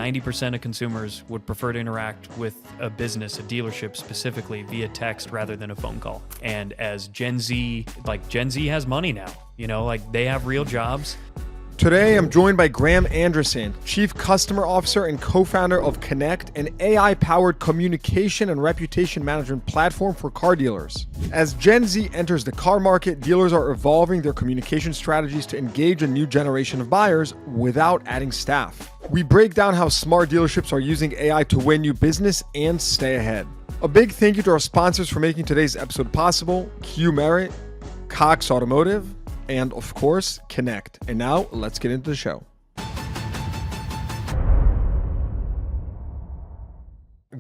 90% of consumers would prefer to interact with a business, a dealership specifically, via text rather than a phone call. And as Gen Z has money now, they have real jobs. Today, I'm joined by Graham Anderson, Chief Customer Officer and Co-Founder of KENECT, an AI-powered communication and reputation management platform for car dealers. As Gen Z enters the car market, dealers are evolving their communication strategies to engage a new generation of buyers without adding staff. We break down how smart dealerships are using AI to win new business and stay ahead. A big thank you to our sponsors for making today's episode possible: Q Merit, Cox Automotive, and of course, KENECT. And now let's get into the show.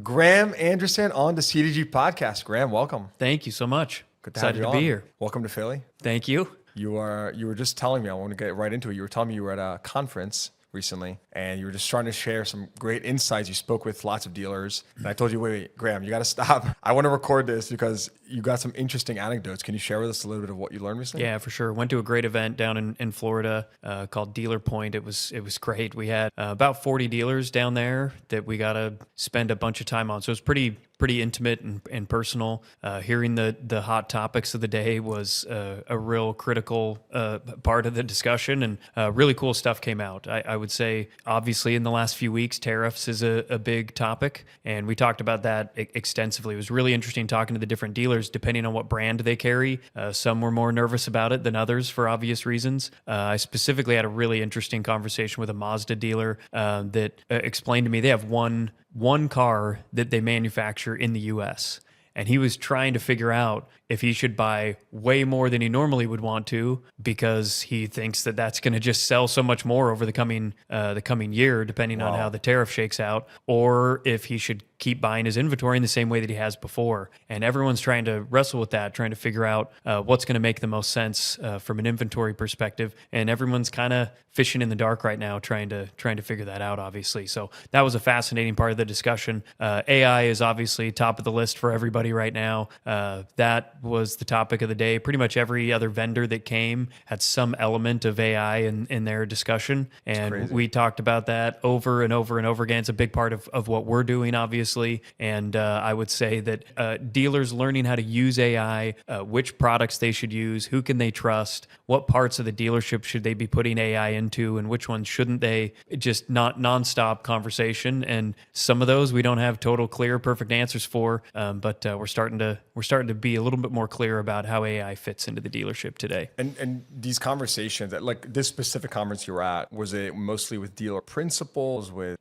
Graham Anderson on the CDG podcast. Graham, welcome. Thank you so much. Good to have you on. Excited to be here. Welcome to Philly. Thank you. You were just telling me, I want to get right into it. You were telling me you were at a conference recently, and you were just trying to share some great insights. You spoke with lots of dealers, and I told you, wait, Graham, you got to stop. I want to record this because you got some interesting anecdotes. Can you share with us a little bit of what you learned recently? Yeah, for sure. Went to a great event down in Florida called Dealer Point. It was great. We had about 40 dealers down there that we got to spend a bunch of time on. So it was pretty intimate and personal. Hearing the hot topics of the day was a real critical part of the discussion, and really cool stuff came out. I would say, obviously, in the last few weeks, tariffs is a big topic, and we talked about that extensively. It was really interesting talking to the different dealers, depending on what brand they carry. Some were more nervous about it than others for obvious reasons. I specifically had a really interesting conversation with a Mazda dealer that explained to me they have one car that they manufacture in the US. And he was trying to figure out if he should buy way more than he normally would want to, because he thinks that that's going to just sell so much more over the coming year, depending on how the tariff shakes out, or if he should keep buying his inventory in the same way that he has before. And everyone's trying to wrestle with that, trying to figure out what's going to make the most sense from an inventory perspective. And everyone's kind of fishing in the dark right now, trying to figure that out, obviously. So that was a fascinating part of the discussion. AI is obviously top of the list for everybody right now. That was the topic of the day. Pretty much every other vendor that came had some element of AI in their discussion. And we talked about that over and over and over again. It's a big part of what we're doing, obviously. And I would say that dealers learning how to use AI, which products they should use, who can they trust, what parts of the dealership should they be putting AI into, and which ones shouldn't they, just not nonstop conversation. And some of those we don't have total, clear, perfect answers for, but we're starting to be a little bit more clear about how AI fits into the dealership today. And these conversations, like this specific conference you were at, was it mostly with dealer principals, with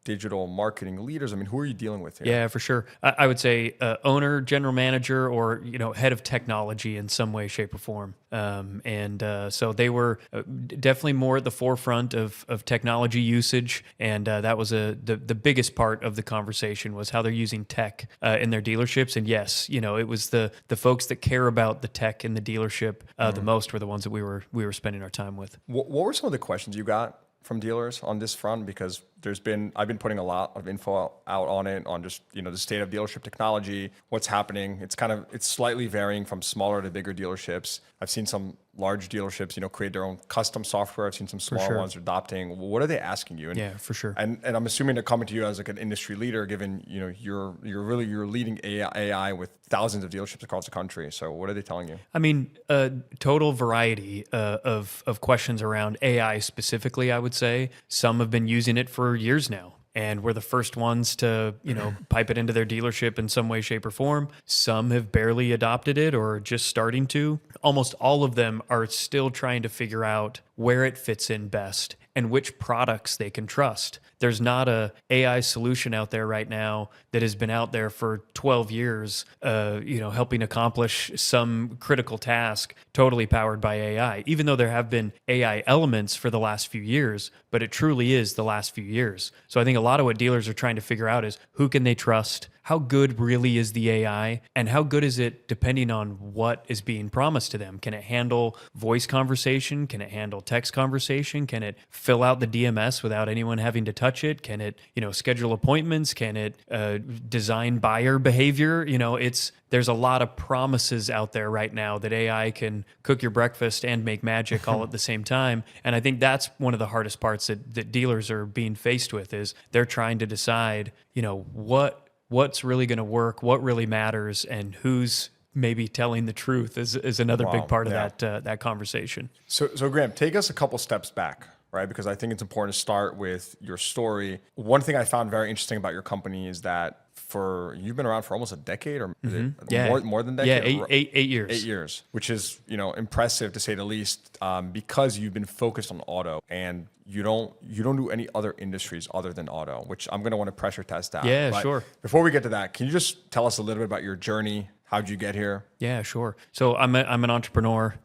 digital marketing leaders? I mean, who are you dealing with here? Yeah, for sure. I would say owner, general manager, or head of technology in some way, shape, or form. So they were definitely more at the forefront of technology usage, and that was the biggest part of the conversation was how they're using tech in their dealerships. And yes, it was the folks that care about the tech in the dealership the most were the ones that we were spending our time with. What were some of the questions you got from dealers on this front? Because I've been putting a lot of info out on it, on just, the state of dealership technology, what's happening. It's slightly varying from smaller to bigger dealerships. I've seen some large dealerships, create their own custom software. I've seen some smaller ones adopting. What are they asking you? Yeah, for sure. And I'm assuming they're coming to you as like an industry leader, given, you're leading AI with thousands of dealerships across the country. So what are they telling you? I mean, a total variety of questions around AI specifically, I would say. Some have been using it for years now, and we're the first ones to, pipe it into their dealership in some way, shape, or form. Some have barely adopted it or just starting to. Almost all of them are still trying to figure out where it fits in best and which products they can trust. There's not a AI solution out there right now that has been out there for 12 years, helping accomplish some critical task totally powered by AI, even though there have been AI elements for the last few years, but it truly is the last few years. So I think a lot of what dealers are trying to figure out is who can they trust? How good really is the AI, and how good is it depending on what is being promised to them? Can it handle voice conversation? Can it handle text conversation? Can it fill out the DMS without anyone having to touch it? Can it, schedule appointments? Can it design buyer behavior? There's a lot of promises out there right now that AI can cook your breakfast and make magic all at the same time. And I think that's one of the hardest parts that dealers are being faced with, is they're trying to decide, what's really going to work, what really matters, and who's maybe telling the truth is another big part of that conversation. So Graham, take us a couple steps back, right? Because I think it's important to start with your story. One thing I found very interesting about your company is that you've been around for almost a decade, or is it more than a decade? Yeah, eight years. 8 years, which is impressive to say the least, because you've been focused on auto, and you don't do any other industries other than auto, which I'm going to want to pressure test out. Yeah, but sure. Before we get to that, can you just tell us a little bit about your journey? How'd you get here? Yeah, sure. So I'm an entrepreneur.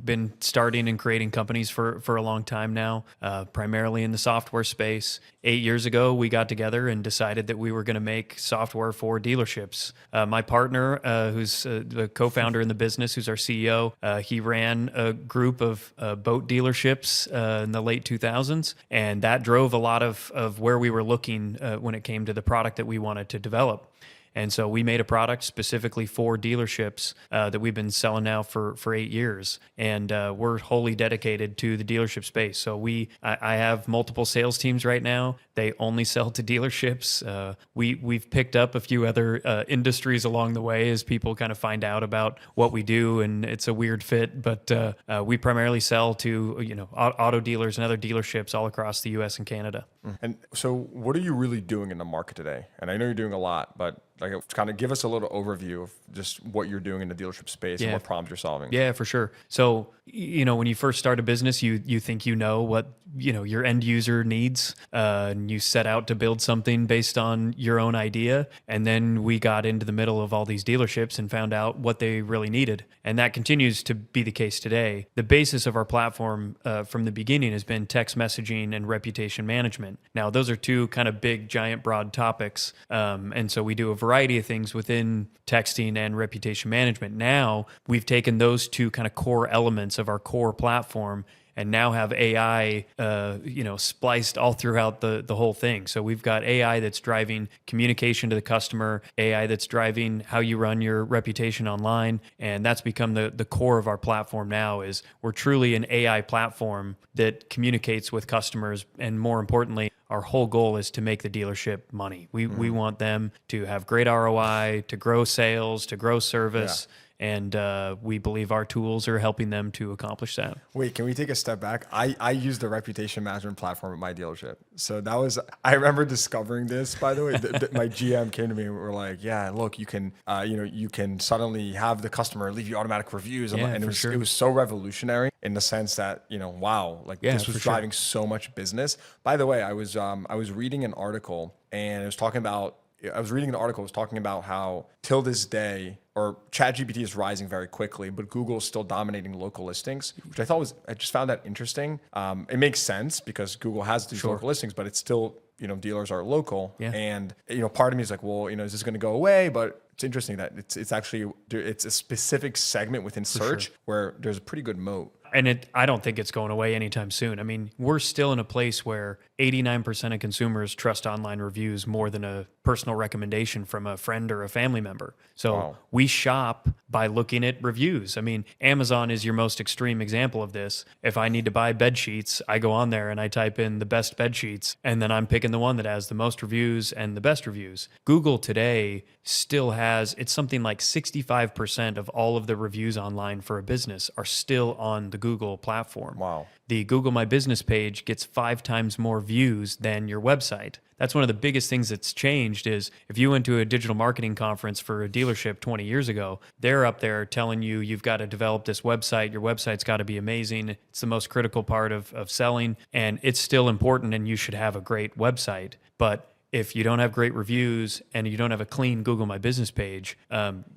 Been starting and creating companies for a long time now, primarily in the software space. 8 years ago, we got together and decided that we were going to make software for dealerships. My partner, who's the co-founder in the business, who's our CEO, he ran a group of boat dealerships in the late 2000s, and that drove a lot of where we were looking when it came to the product that we wanted to develop. And so we made a product specifically for dealerships that we've been selling now for 8 years. And we're wholly dedicated to the dealership space. So I have multiple sales teams right now. They only sell to dealerships. We've picked up a few other industries along the way as people kind of find out about what we do, and it's a weird fit. But we primarily sell to auto dealers and other dealerships all across the U.S. and Canada. And so what are you really doing in the market today? And I know you're doing a lot, but kind of give us a little overview of just what you're doing in the dealership space and what problems you're solving. Yeah, for sure. So, when you first start a business, you think what your end user needs, and you set out to build something based on your own idea. And then we got into the middle of all these dealerships and found out what they really needed. And that continues to be the case today. The basis of our platform from the beginning has been text messaging and reputation management. Now, those are two kind of big, giant, broad topics. And so we do a variety of things within texting and reputation management. Now, we've taken those two kind of core elements of our core platform and now have AI, spliced all throughout the whole thing. So we've got AI that's driving communication to the customer, AI that's driving how you run your reputation online, and that's become the core of our platform now. Is we're truly an AI platform that communicates with customers, and more importantly, our whole goal is to make the dealership money. We want them to have great ROI, to grow sales, to grow service. Yeah. And we believe our tools are helping them to accomplish that. Wait, can we take a step back? I use the reputation management platform at my dealership. So I remember discovering this, by the way. My GM came to me and were like, yeah, look, you can suddenly have the customer leave you automatic reviews. And it was so revolutionary in the sense that, wow, this was driving so much business. By the way, I was reading an article, and it was talking about how till this day, or ChatGPT is rising very quickly, but Google is still dominating local listings, which I just found that interesting. It makes sense because Google has these local listings, but it's still, dealers are local. Yeah. And, part of me is like, well, is this going to go away? But it's interesting that it's a specific segment within search where there's a pretty good moat. And I don't think it's going away anytime soon. I mean, we're still in a place where 89% of consumers trust online reviews more than a personal recommendation from a friend or a family member. So we shop by looking at reviews. I mean, Amazon is your most extreme example of this. If I need to buy bed sheets, I go on there and I type in the best bed sheets, and then I'm picking the one that has the most reviews and the best reviews. Google today still has, it's something like 65% of all of the reviews online for a business are still on the Google platform. Wow. The Google My Business page gets 5 times more views than your website. That's one of the biggest things that's changed. Is if you went to a digital marketing conference for a dealership 20 years ago, they're up there telling you you've got to develop this website. Your website's got to be amazing. It's the most critical part of selling, and it's still important, and you should have a great website. But if you don't have great reviews and you don't have a clean Google My Business page,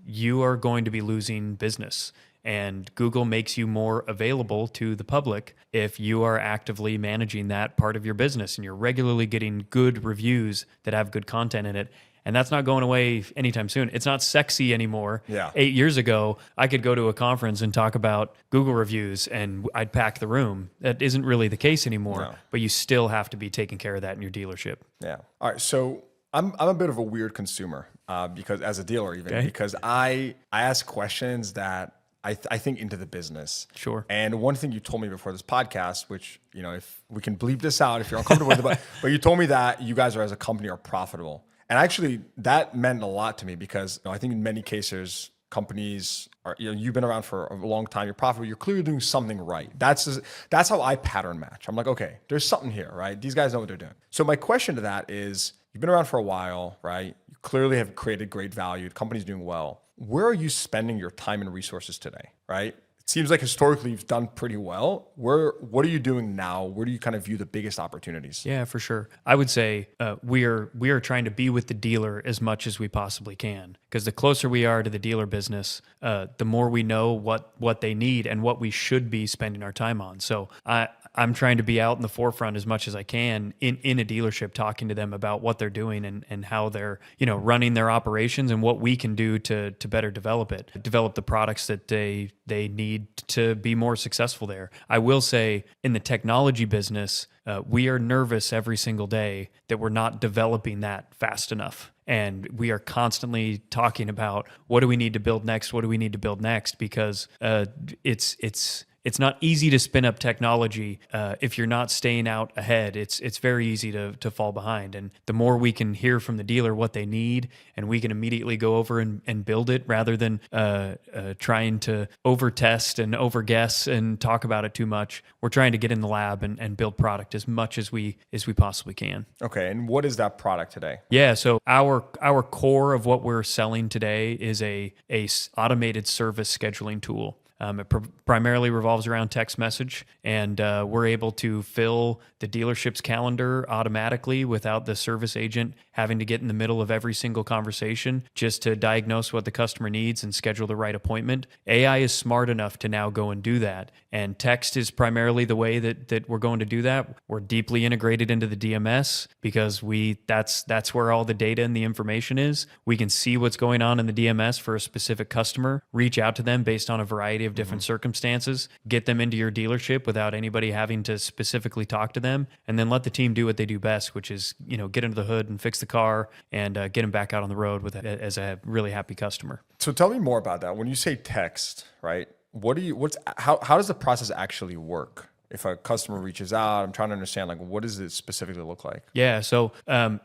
you are going to be losing business. And Google makes you more available to the public if you are actively managing that part of your business and you're regularly getting good reviews that have good content in it. And that's not going away anytime soon. It's not sexy anymore. Yeah. 8 years ago, I could go to a conference and talk about Google reviews and I'd pack the room. That isn't really the case anymore, No. but you still have to be taking care of that in your dealership. Yeah. All right. So I'm a bit of a weird consumer because as a dealer because I ask questions that I think into the business. Sure. And one thing you told me before this podcast, which, if we can bleep this out if you're uncomfortable with it, but you told me that you guys as a company are profitable. And actually that meant a lot to me because I think in many cases, companies are, you've been around for a long time, you're profitable, you're clearly doing something right. That's how I pattern match. I'm like, okay, there's something here, right? These guys know what they're doing. So my question to that is, you've been around for a while, right? You clearly have created great value. The company's doing well. Where are you spending your time and resources today, right? It seems like historically you've done pretty well. What are you doing now? Where do you kind of view the biggest opportunities? Yeah, for sure. I would say we are trying to be with the dealer as much as we possibly can, because the closer we are to the dealer business, the more we know what they need and what we should be spending our time on. So I'm trying to be out in the forefront as much as I can in a dealership, talking to them about what they're doing and how they're running their operations and what we can do to better develop the products that they need to be more successful there. I will say in the technology business, we are nervous every single day that we're not developing that fast enough. And we are constantly talking about what do we need to build next? What do we need to build next? Because it's not easy to spin up technology if you're not staying out ahead. It's very easy to fall behind. And the more we can hear from the dealer what they need, and we can immediately go over and build it rather than trying to over-test and over-guess and talk about it too much. We're trying to get in the lab and build product as much as we possibly can. Okay, and what is that product today? Yeah, so our core of what we're selling today is a automated service scheduling tool. It primarily revolves around text message, and we're able to fill the dealership's calendar automatically without the service agent having to get in the middle of every single conversation just to diagnose what the customer needs and schedule the right appointment. AI is smart enough to now go and do that, and text is primarily the way that we're going to do that. We're deeply integrated into the DMS because that's where all the data and the information is. We can see what's going on in the DMS for a specific customer, reach out to them based on a variety of different circumstances, get them into your dealership without anybody having to specifically talk to them, and then let the team do what they do best, which is get under the hood and fix the car and get them back out on the road as a really happy customer. So tell me more about that. When you say text, right? How does the process actually work? If a customer reaches out, I'm trying to understand, what does it specifically look like? Yeah, so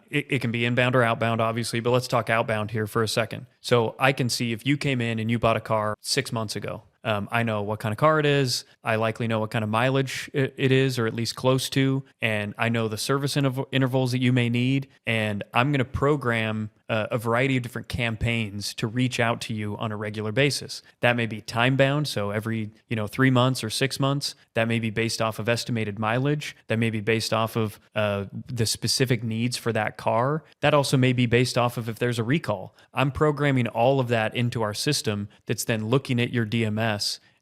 it can be inbound or outbound, obviously, but let's talk outbound here for a second. So I can see if you came in and you bought a car 6 months ago. I know what kind of car it is. I likely know what kind of mileage it is, or at least close to. And I know the service intervals that you may need. And I'm going to program a variety of different campaigns to reach out to you on a regular basis. That may be time bound, so every 3 months or 6 months. That may be based off of estimated mileage. That may be based off of the specific needs for that car. That also may be based off of if there's a recall. I'm programming all of that into our system that's then looking at your DMS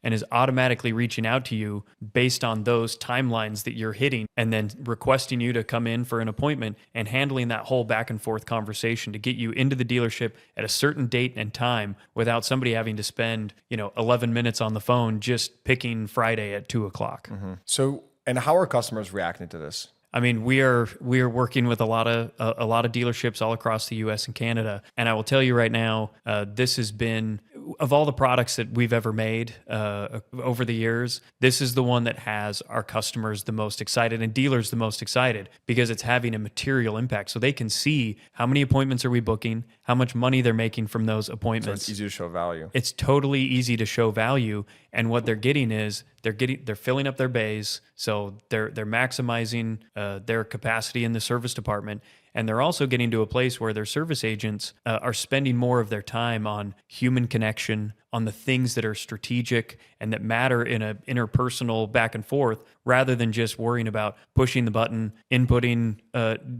and is automatically reaching out to you based on those timelines that you're hitting, and then requesting you to come in for an appointment and handling that whole back and forth conversation to get you into the dealership at a certain date and time without somebody having to spend 11 minutes on the phone just picking Friday at 2:00. Mm-hmm. So, and how are customers reacting to this? I mean, we are working with a lot of dealerships all across the U.S. and Canada, and I will tell you right now, this has been, of all the products that we've ever made over the years, this is the one that has our customers the most excited and dealers the most excited, because it's having a material impact. So they can see how many appointments are we booking, how much money they're making from those appointments. So it's easy to show value. It's totally easy to show value, and what they're getting is they're filling up their bays, so they're maximizing their capacity in the service department. And they're also getting to a place where their service agents are spending more of their time on human connection, on the things that are strategic and that matter in a interpersonal back and forth, rather than just worrying about pushing the button, inputting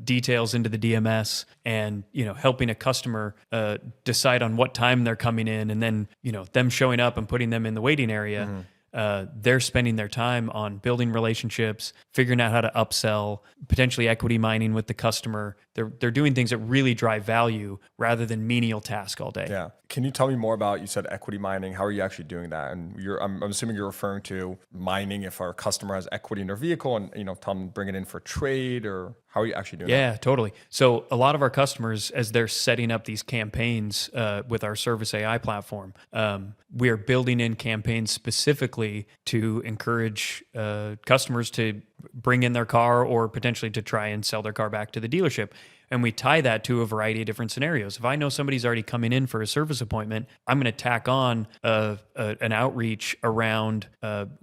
details into the DMS, and helping a customer decide on what time they're coming in, and then them showing up and putting them in the waiting area. Mm-hmm. they're spending their time on building relationships, figuring out how to upsell, potentially equity mining with the customer. They're doing things that really drive value rather than menial task all day. Yeah. Can you tell me more about, you said equity mining, how are you actually doing that? And I'm assuming you're referring to mining if our customer has equity in their vehicle and, tell them to bring it in for trade, or how are you actually doing that? Yeah, totally. So a lot of our customers, as they're setting up these campaigns with our Service AI platform, we are building in campaigns specifically to encourage customers to bring in their car or potentially to try and sell their car back to the dealership. And we tie that to a variety of different scenarios. If I know somebody's already coming in for a service appointment, I'm going to tack on an outreach around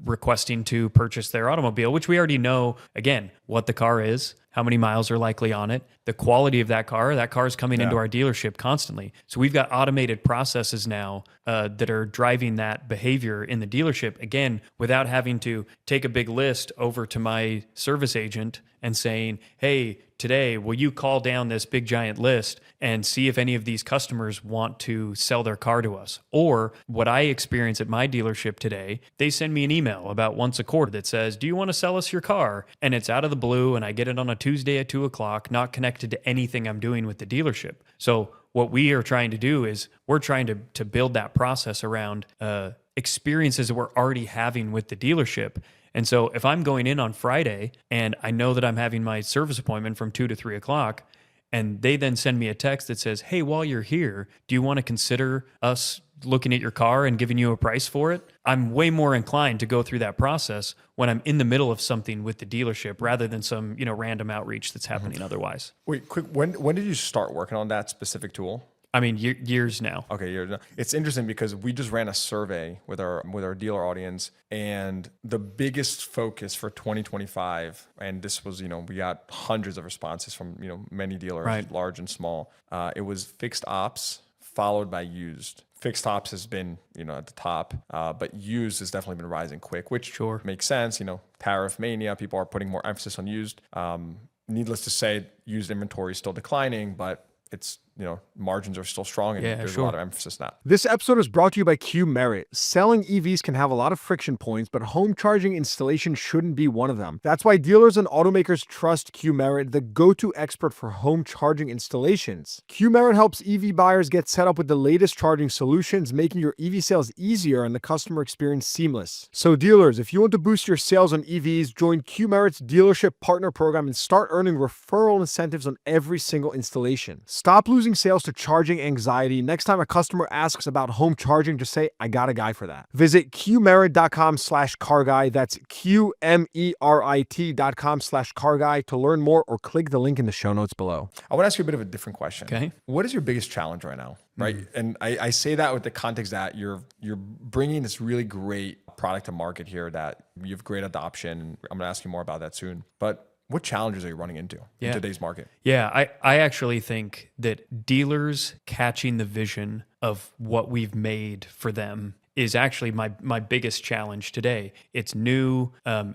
requesting to purchase their automobile, which we already know, again, what the car is, how many miles are likely on it, the quality of that car. That car is coming into our dealership constantly. So we've got automated processes now that are driving that behavior in the dealership, again, without having to take a big list over to my service agent and saying, hey, today, will you call down this big giant list and see if any of these customers want to sell their car to us? Or what I experience at my dealership today, they send me an email about once a quarter that says, do you want to sell us your car? And it's out of the blue, and I get it on a Tuesday at 2:00, not connected to anything I'm doing with the dealership. So what we are trying to do is we're trying to build that process around experiences that we're already having with the dealership. And so if I'm going in on Friday and I know that I'm having my service appointment from 2 to 3 o'clock, and they then send me a text that says, hey, while you're here, do you want to consider us looking at your car and giving you a price for it? I'm way more inclined to go through that process when I'm in the middle of something with the dealership rather than some, random outreach that's happening otherwise. Wait, quick, when did you start working on that specific tool? I mean, years now. Okay, years now. It's interesting because we just ran a survey with our dealer audience, and the biggest focus for 2025, and this was, we got hundreds of responses from, many dealers, right, large and small. It was fixed ops followed by used. Fixed ops has been, at the top, but used has definitely been rising quick, which makes sense. Tariff mania, people are putting more emphasis on used. Needless to say, used inventory is still declining, but it's, margins are still strong, and there's a lot of emphasis now. This episode is brought to you by KENECT. Selling EVs can have a lot of friction points, but home charging installation shouldn't be one of them. That's why dealers and automakers trust KENECT, the go-to expert for home charging installations. KENECT helps EV buyers get set up with the latest charging solutions, making your EV sales easier and the customer experience seamless. So dealers, if you want to boost your sales on EVs, join KENECT's dealership partner program and start earning referral incentives on every single installation. Stop losing sales to charging anxiety. Next time a customer asks about home charging, just say, I got a guy for that. Visit QMerit.com/carguy. That's QMERIT.com/carguy to learn more, or click the link in the show notes below. I want to ask you a bit of a different question. Okay. What is your biggest challenge right now? Right. Mm-hmm. And I say that with the context that you're bringing this really great product to market here, that you have great adoption. I'm going to ask you more about that soon. But what challenges are you running into in today's market? Yeah, I actually think that dealers catching the vision of what we've made for them is actually my biggest challenge today. It's new.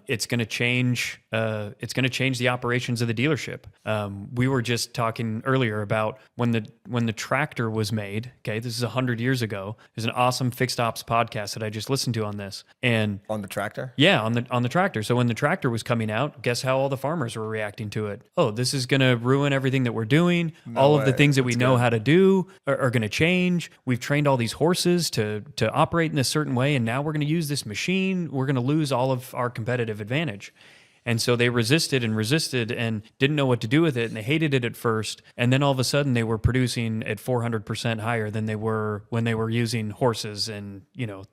It's going to change. It's going to change the operations of the dealership. We were just talking earlier about when the tractor was made. Okay, this is 100 years ago. There's an awesome fixed ops podcast that I just listened to on this. And on the tractor? Yeah, on the tractor. So when the tractor was coming out, guess how all the farmers were reacting to it? Oh, this is going to ruin everything that we're doing. All of the things that we know how to do are going to change. We've trained all these horses to operate in a certain way, and now we're going to use this machine. We're going to lose all of our competitive advantage. And so they resisted and didn't know what to do with it, and they hated it at first. And then all of a sudden they were producing at 400% higher than they were when they were using horses and,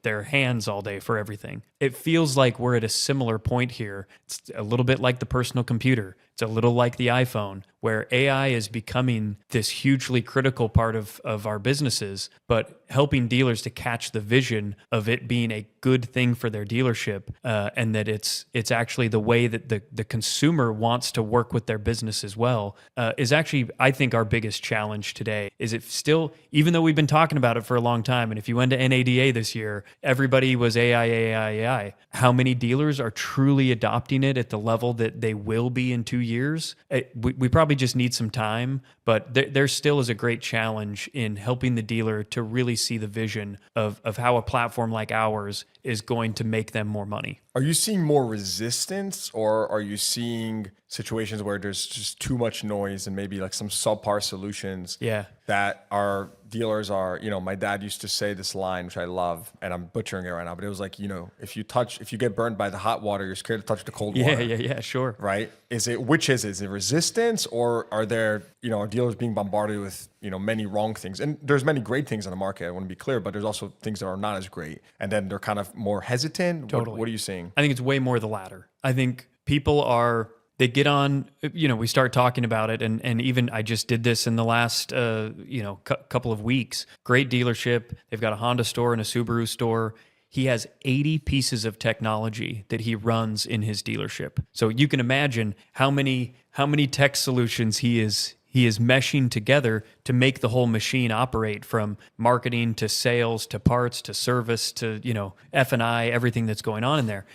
their hands all day for everything. It feels like we're at a similar point here. It's a little bit like the personal computer. It's a little like the iPhone, where AI is becoming this hugely critical part of our businesses, but helping dealers to catch the vision of it being a good thing for their dealership, and that it's actually the way that the consumer wants to work with their business as well, is actually, I think, our biggest challenge today. Is it still, even though we've been talking about it for a long time, and if you went to NADA this year, everybody was AI. How many dealers are truly adopting it at the level that they will be in 2 years, we probably just need some time, but there still is a great challenge in helping the dealer to really see the vision of how a platform like ours is going to make them more money. Are you seeing more resistance, or are you seeing situations where there's just too much noise and maybe like some subpar solutions that our dealers are, my dad used to say this line, which I love, and I'm butchering it right now, but it was like, if you get burned by the hot water, you're scared to touch the cold water. Yeah, sure. Right? Is it resistance, or are there, are dealers being bombarded with, many wrong things? And there's many great things in the market, I want to be clear, but there's also things that are not as great. And then they're kind of more hesitant. Totally. What are you seeing? I think it's way more the latter. I think people they get on, we start talking about it. And even I just did this in the last, couple of weeks. Great dealership. They've got a Honda store and a Subaru store. He has 80 pieces of technology that he runs in his dealership. So you can imagine how many tech solutions he is meshing together to make the whole machine operate, from marketing to sales to parts to service to, F&I, everything that's going on in there.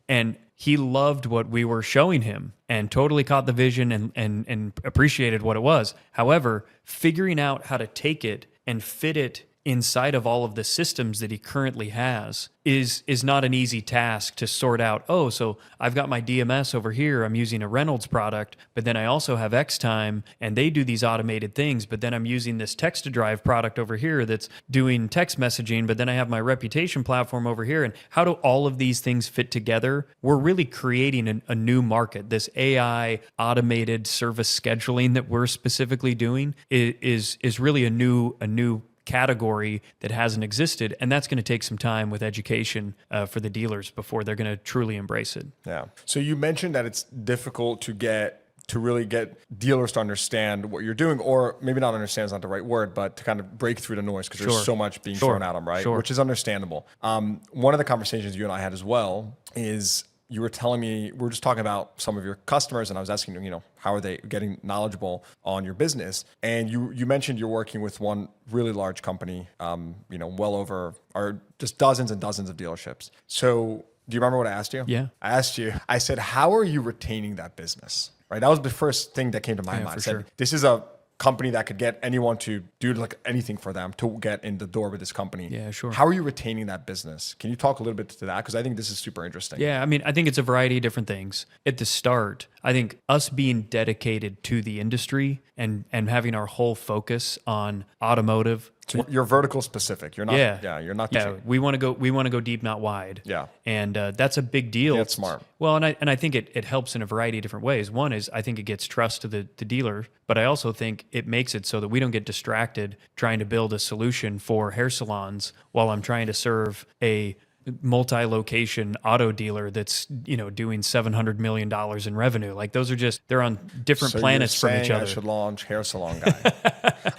And he loved what we were showing him and totally caught the vision and appreciated what it was. However, figuring out how to take it and fit it inside of all of the systems that he currently has is not an easy task to sort out. Oh, so I've got my DMS over here. I'm using a Reynolds product, but then I also have Xtime and they do these automated things. But then I'm using this text-to-drive product over here that's doing text messaging, but then I have my reputation platform over here. And how do all of these things fit together? We're really creating a new market. This AI automated service scheduling that we're specifically doing is really a new category that hasn't existed, and that's going to take some time with education for the dealers before they're going to truly embrace it. Yeah. So you mentioned that it's difficult to really get dealers to understand what you're doing, or maybe not understand is not the right word, but to kind of break through the noise, because there's so much being thrown at them, right? Which is understandable. One of the conversations you and I had as well is, you were telling me, we were just talking about some of your customers, and I was asking you, how are they getting knowledgeable on your business? And you mentioned you're working with one really large company, well over, or just dozens and dozens of dealerships. So do you remember what I asked you? Yeah. I said, how are you retaining that business? Right? That was the first thing that came to my mind. I said, this is a company that could get anyone to do like anything for them to get in the door with this company. Yeah, sure. How are you retaining that business? Can you talk a little bit to that? Because I think this is super interesting. Yeah, I think it's a variety of different things. At the start, I think us being dedicated to the industry and having our whole focus on automotive. So you're vertical specific. You're not. You're not. We want to go deep, not wide. Yeah. And that's a big deal. That's smart. Well, and I think it helps in a variety of different ways. One is, I think it gets trust to the dealer, but I also think it makes it so that we don't get distracted trying to build a solution for hair salons while I'm trying to serve a multi-location auto dealer that's doing $700 million in revenue. Like, those are they're on different planets from each other. I should launch hair salon guy.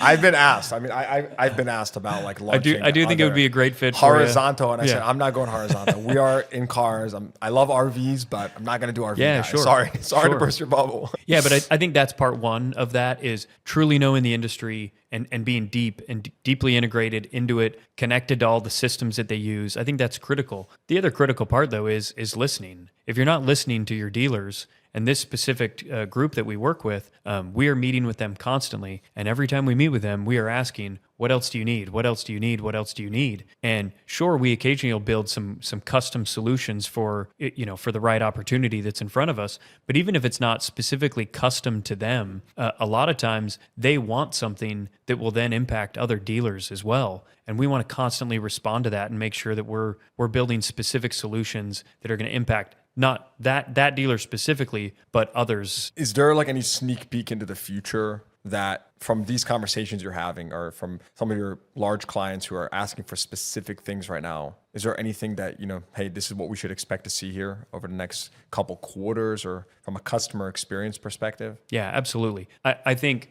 I've been asked. I've been asked about like launching. I do think it would be a great fit horizontal, for and I said I'm not going horizontal. We are in cars. I love RVs, but I'm not going to do RV. Yeah, guys. sure. Sorry to burst your bubble. Yeah, but I think that's part one of that, is truly knowing the industry and being deep and deeply integrated into it, connected to all the systems that they use. I think that's critical. The other critical part, though, is listening. If you're not listening to your dealers, and this specific group that we work with, we are meeting with them constantly. And every time we meet with them, we are asking, what else do you need? What else do you need? What else do you need? And sure, we occasionally will build some custom solutions for the right opportunity that's in front of us. But even if it's not specifically custom to them, a lot of times they want something that will then impact other dealers as well. And we want to constantly respond to that and make sure that we're building specific solutions that are going to impact not that dealer specifically, but others. Is there like any sneak peek into the future that from these conversations you're having, or from some of your large clients who are asking for specific things right now? Is there anything that, hey, this is what we should expect to see here over the next couple quarters, or from a customer experience perspective? Yeah, absolutely. I think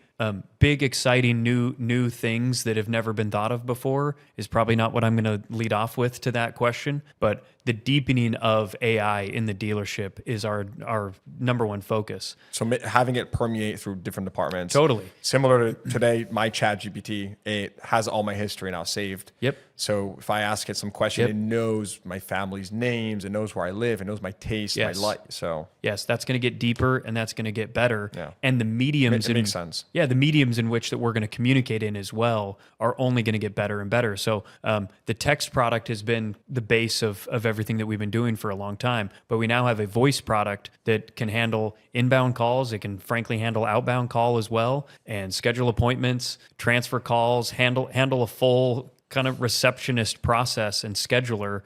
big, exciting new things that have never been thought of before is probably not what I'm going to lead off with to that question, but the deepening of AI in the dealership is our number one focus. So having it permeate through different departments. Totally. Similar to today, my ChatGPT, it has all my history now saved. Yep. So if I ask it some question, Yep. it knows my family's names, it knows where I live, it knows my taste, Yes. my life. So Yes, that's going to get deeper and that's going to get better. Yeah. And the mediums it makes sense. Yeah, the mediums in which that we're going to communicate in as well are only going to get better and better. So the text product has been the base of everything that we've been doing for a long time, but we now have a voice product that can handle inbound calls. It can frankly handle outbound call as well, and schedule appointments, transfer calls, handle a full kind of receptionist process and scheduler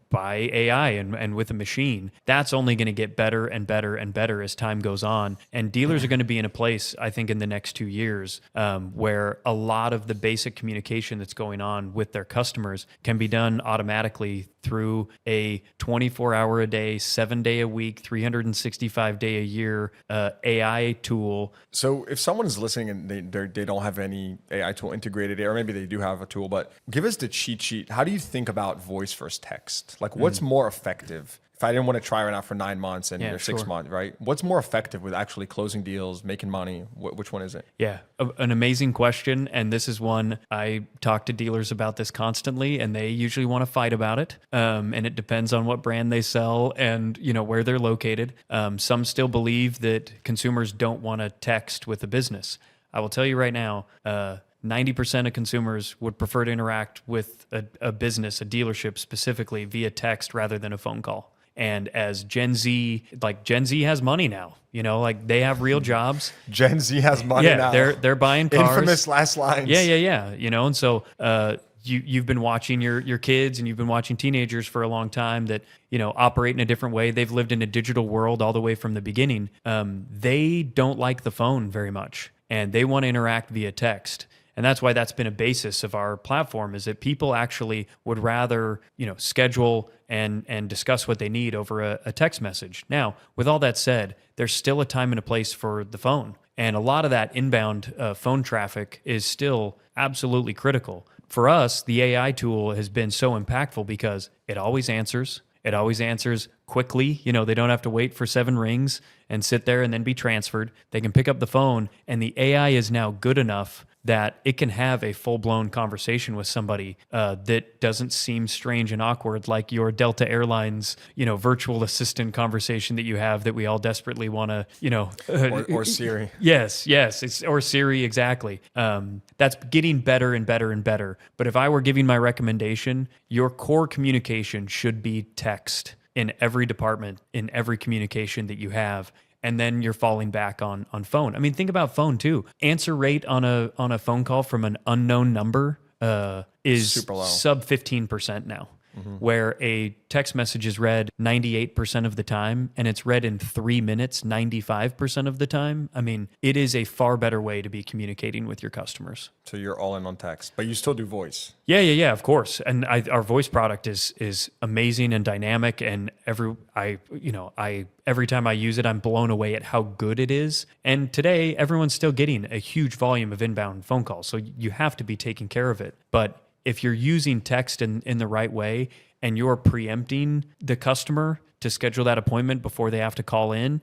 by AI and with a machine. That's only going to get better and better and better as time goes on. And dealers are going to be in a place, I think, in the next 2 years where a lot of the basic communication that's going on with their customers can be done automatically through a 24-hour a day, 7-day a week, 365-day a year AI tool. So if someone's listening and they don't have any AI tool integrated, or maybe they do have a tool, but give us the cheat sheet. How do you think about voice versus text? Like what's more effective? If I didn't want to try right now for 9 months and you're 6 months, right? What's more effective with actually closing deals, making money? Which one is it? Yeah, an amazing question. And this is one I talk to dealers about this constantly, and they usually want to fight about it. And it depends on what brand they sell and where they're located. Some still believe that consumers don't want to text with a business. I will tell you right now, 90% of consumers would prefer to interact with a business, a dealership specifically, via text rather than a phone call. And as Gen Z has money now, like they have real jobs. Gen Z has money now. They're buying cars. Infamous last lines. Yeah. And so you've been watching your kids and you've been watching teenagers for a long time that operate in a different way. They've lived in a digital world all the way from the beginning. They don't like the phone very much, and they want to interact via text. And that's why that's been a basis of our platform, is that people actually would rather, schedule and discuss what they need over a text message. Now, with all that said, there's still a time and a place for the phone. And a lot of that inbound phone traffic is still absolutely critical. For us, the AI tool has been so impactful because it always answers. It always answers quickly. They don't have to wait for 7 rings and sit there and then be transferred. They can pick up the phone, and the AI is now good enough that it can have a full-blown conversation with somebody that doesn't seem strange and awkward, like your Delta Airlines, virtual assistant conversation that you have that we all desperately want to, or Siri. Yes, or Siri, exactly. That's getting better and better and better. But if I were giving my recommendation, your core communication should be text in every department, in every communication that you have. And then you're falling back on phone. I mean, think about phone too. Answer rate on a phone call from an unknown number is super low, sub 15% now. Where a text message is read 98% of the time and it's read in 3 minutes 95% of the time. I mean, it is a far better way to be communicating with your customers. So you're all in on text, but you still do voice. Yeah, of course. And our voice product is amazing and dynamic, and every time I use it, I'm blown away at how good it is. And today, everyone's still getting a huge volume of inbound phone calls, so you have to be taking care of it. But if you're using text in the right way and you're preempting the customer to schedule that appointment before they have to call in,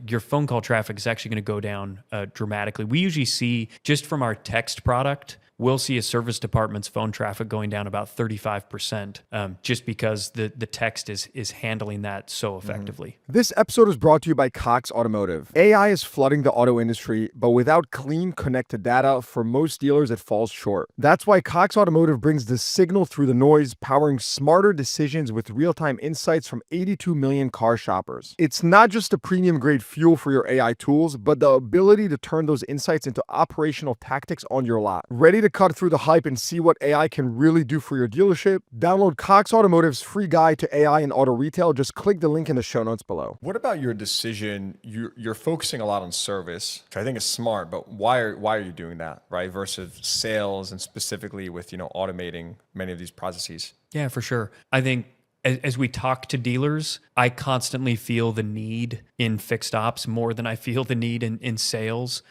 your phone call traffic is actually going to go down dramatically. We usually see, just from our text product, we'll see a service department's phone traffic going down about 35%, just because the text is handling that so effectively. This episode is brought to you by Cox Automotive. AI is flooding the auto industry, but without clean, connected data, for most dealers, it falls short. That's why Cox Automotive brings the signal through the noise, powering smarter decisions with real-time insights from 82 million car shoppers. It's not just a premium-grade fuel for your AI tools, but the ability to turn those insights into operational tactics on your lot. Ready to cut through the hype and see what AI can really do for your dealership? Download Cox Automotive's free guide to AI in auto retail. Just click the link in the show notes below. What about your decision? You're focusing a lot on service, which I think is smart, but why are you doing that, right? Versus sales, and specifically with automating many of these processes. Yeah, for sure. I think as we talk to dealers, I constantly feel the need in fixed ops more than I feel the need in sales.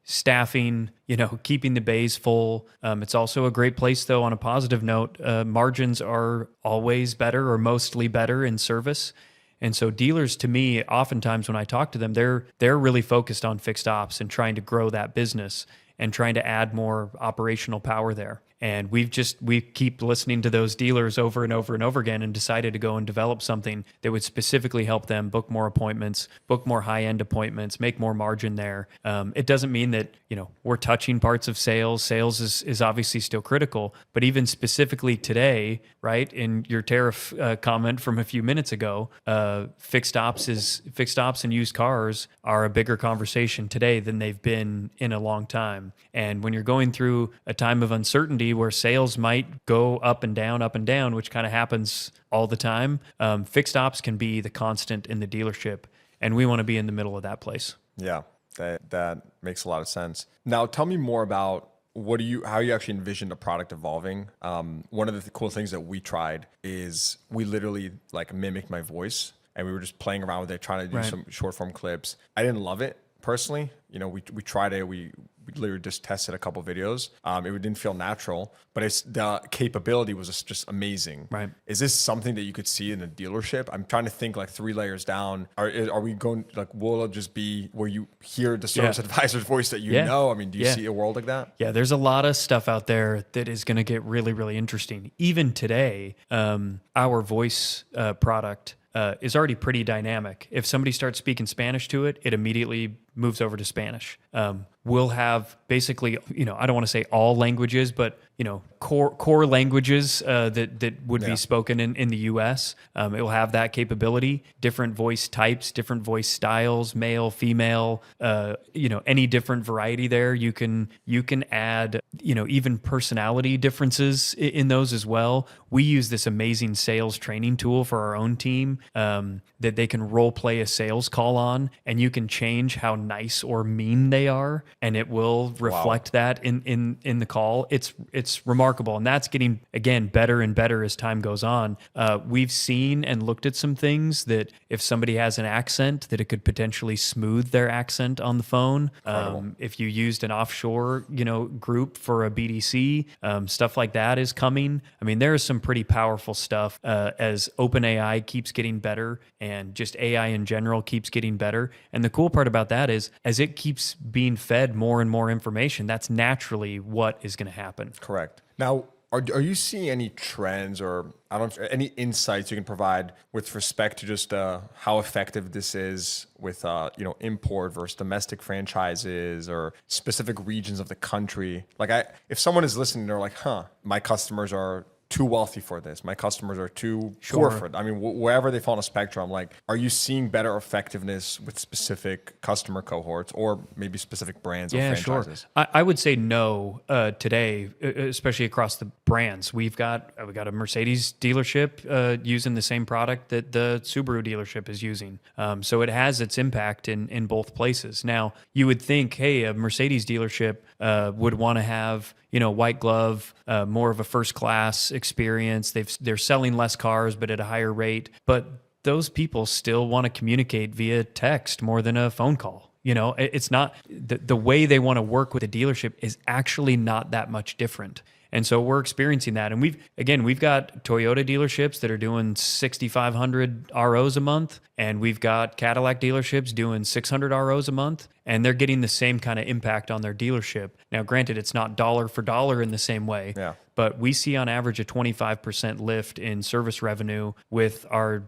Staffing, keeping the bays full. It's also a great place, though, on a positive note. Margins are always better, or mostly better, in service. And so dealers, to me, oftentimes when I talk to them, they're really focused on fixed ops and trying to grow that business and trying to add more operational power there. And we keep listening to those dealers over and over and over again, and decided to go and develop something that would specifically help them book more appointments, book more high-end appointments, make more margin there. It doesn't mean that, we're touching parts of sales. Sales is obviously still critical, but even specifically today, right, in your tariff comment from a few minutes ago, fixed ops and used cars are a bigger conversation today than they've been in a long time. And when you're going through a time of uncertainty where sales might go up and down, which kind of happens all the time, fixed ops can be the constant in the dealership, and we want to be in the middle of that place. Yeah, that makes a lot of sense. Now, tell me more about how you actually envision the product evolving. One of the cool things that we tried is we literally mimicked my voice, and we were just playing around with it, trying to do some short form clips. I didn't love it personally. We tried it. We literally just tested a couple videos. It didn't feel natural, but the capability was just amazing. Right. Is this something that you could see in a dealership? I'm trying to think 3 layers down. Are we going will it just be where you hear the service advisor's voice that know? I mean, do you see a world like that? Yeah, there's a lot of stuff out there that is going to get really, really interesting. Even today, our voice product is already pretty dynamic. If somebody starts speaking Spanish to it, it immediately moves over to Spanish. We'll have basically, I don't want to say all languages, but core languages that would be spoken in the U.S. It will have that capability. Different voice types, different voice styles, male, female, any different variety there. You can add, even personality differences in those as well. We use this amazing sales training tool for our own team that they can role play a sales call on, and you can change how nice or mean they are, and it will reflect that in the call. It's remarkable, and that's getting, again, better and better as time goes on. We've seen and looked at some things that if somebody has an accent, that it could potentially smooth their accent on the phone. If you used an offshore, group for a BDC, stuff like that is coming. I mean, there is some pretty powerful stuff as OpenAI keeps getting better, and just AI in general keeps getting better. And the cool part about that is, as it keeps being fed more and more information, that's naturally what is going to happen. Correct. Now, are you seeing any trends or any insights you can provide with respect to just how effective this is with import versus domestic franchises or specific regions of the country? If someone is listening, they're like, my customers are too wealthy for this. My customers are too poor for it. I mean, wherever they fall on a spectrum, are you seeing better effectiveness with specific customer cohorts or maybe specific brands or franchises? Sure. I would say no today, especially across the brands. We got a Mercedes dealership using the same product that the Subaru dealership is using. So it has its impact in both places. Now, you would think, hey, a Mercedes dealership would want to have white glove, more of a first class experience. They're selling less cars, but at a higher rate. But those people still want to communicate via text more than a phone call. It's not the way they want to work with a dealership is actually not that much different. And so we're experiencing that. And we've got Toyota dealerships that are doing 6,500 ROs a month, and we've got Cadillac dealerships doing 600 ROs a month, and they're getting the same kind of impact on their dealership. Now, granted, it's not dollar for dollar in the same way, but we see on average a 25% lift in service revenue with our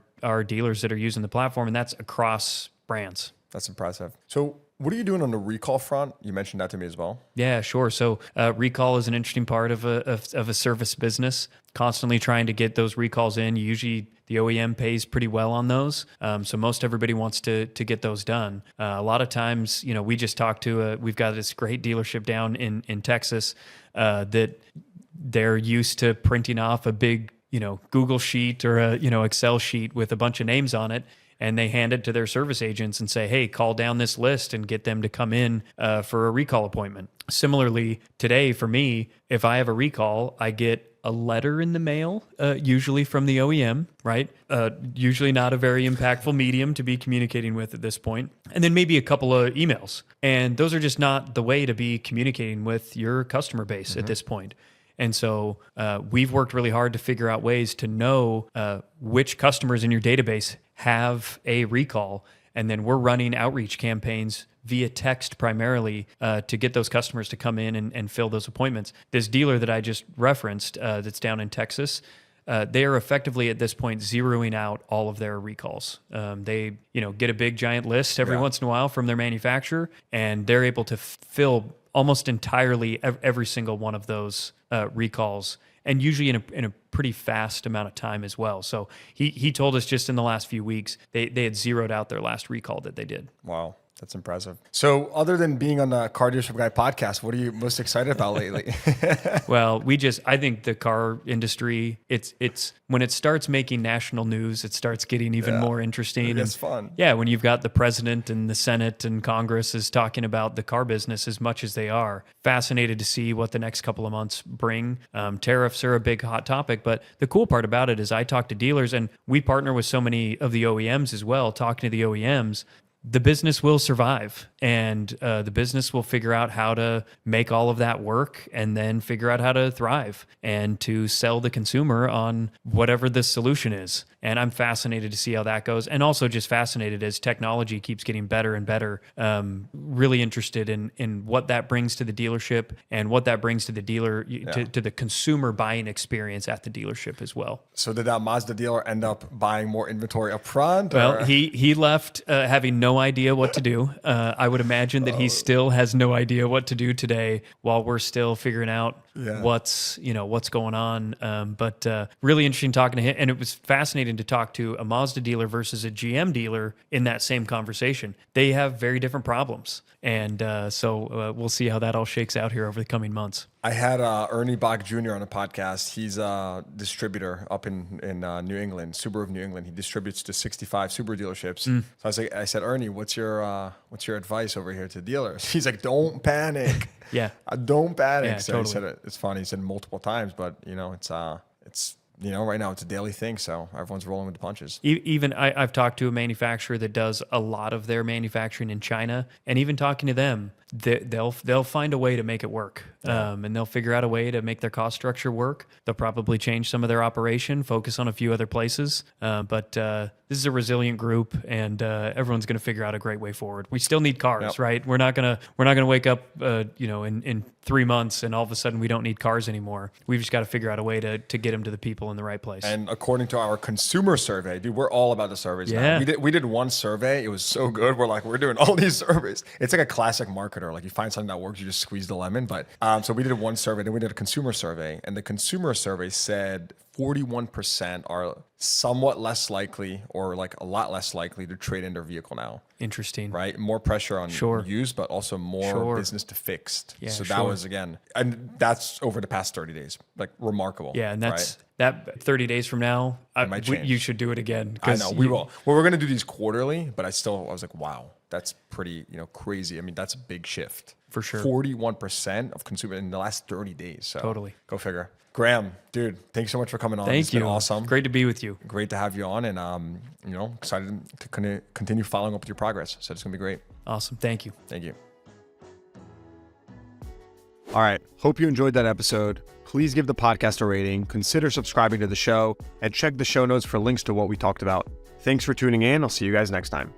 dealers that are using the platform, and that's across brands. That's impressive. So what are you doing on the recall front? You mentioned that to me as well. Yeah, sure. So recall is an interesting part of a service business. Constantly trying to get those recalls in. Usually the OEM pays pretty well on those. So most everybody wants to get those done. A lot of times, we just talked to we've got this great dealership down in Texas that they're used to printing off a big, Google sheet or a, Excel sheet with a bunch of names on it. And they hand it to their service agents and say, hey, call down this list and get them to come in for a recall appointment. Similarly, today for me, if I have a recall, I get a letter in the mail, usually from the OEM, right? Usually not a very impactful medium to be communicating with at this point. And then maybe a couple of emails. And those are just not the way to be communicating with your customer base at this point. And so we've worked really hard to figure out ways to know which customers in your database have a recall And then we're running outreach campaigns via text primarily to get those customers to come in and fill those appointments. This dealer that I just referenced that's down in Texas, they are effectively at this point zeroing out all of their recalls. They, get a big giant list every once in a while from their manufacturer, and they're able to fill almost entirely every single one of those recalls, and usually in a pretty fast amount of time as well. So he told us just in the last few weeks they had zeroed out their last recall that they did. Wow. That's impressive. So other than being on the Car Dealership Guy podcast, what are you most excited about lately? Well, I think the car industry, it's when it starts making national news, it starts getting even more interesting. It's fun. Yeah, when you've got the president and the Senate and Congress is talking about the car business as much as they are. Fascinated to see what the next couple of months bring. Tariffs are a big hot topic, but the cool part about it is I talk to dealers, and we partner with so many of the OEMs as well, talking to the OEMs. The business will survive, and the business will figure out how to make all of that work and then figure out how to thrive and to sell the consumer on whatever the solution is. And I'm fascinated to see how that goes, and also just fascinated as technology keeps getting better and better. Really interested in what that brings to the dealership and what that brings to the dealer, to the consumer buying experience at the dealership as well. So did that Mazda dealer end up buying more inventory up front? Well, he left having no idea what to do. I would imagine that he still has no idea what to do today while we're still figuring out what's going on. But really interesting talking to him, and it was fascinating to talk to a Mazda dealer versus a GM dealer in that same conversation. They have very different problems, and so we'll see how that all shakes out here over the coming months. I had Ernie Bach Jr. on a podcast. He's a distributor up in New England, Subaru of New England. He distributes to 65 Subaru dealerships. So I said, Ernie, what's your advice over here to dealers? He's like, don't panic. Don't panic. Yeah, so totally. he said it's funny. He said it multiple times, but it's right now it's a daily thing. So everyone's rolling with the punches. Even I've talked to a manufacturer that does a lot of their manufacturing in China, and even talking to them, they'll find a way to make it work, and they'll figure out a way to make their cost structure work. They'll probably change some of their operation, focus on a few other places. But this is a resilient group, and everyone's going to figure out a great way forward. We still need cars, right? We're not gonna wake up, in 3 months and all of a sudden we don't need cars anymore. We've just got to figure out a way to get them to the people in the right place. And according to our consumer survey, dude, we're all about the surveys now. We did one survey. It was so good. We're doing all these surveys. It's like a classic marketer. Like you find something that works, you just squeeze the lemon. But so we did one survey, then we did a consumer survey, and the consumer survey said 41% are somewhat less likely or like a lot less likely to trade in their vehicle now. Interesting. Right? More pressure on used, but also more business to fixed. Yeah, so that was, again, and that's over the past 30 days. Like remarkable. Yeah, and that's that 30 days from now, you should do it again. I know, we will. Well, we're going to do these quarterly, but I was like, wow, that's pretty crazy. I mean, that's a big shift. For sure. 41% of consumer in the last 30 days. So totally. Go figure. Graham, dude, thanks so much for coming on. Thank you. Been awesome. Great to be with you. Great to have you on, and excited to continue following up with your progress. So it's gonna be great. Awesome. Thank you. Thank you. All right. Hope you enjoyed that episode. Please give the podcast a rating, consider subscribing to the show, and check the show notes for links to what we talked about. Thanks for tuning in. I'll see you guys next time.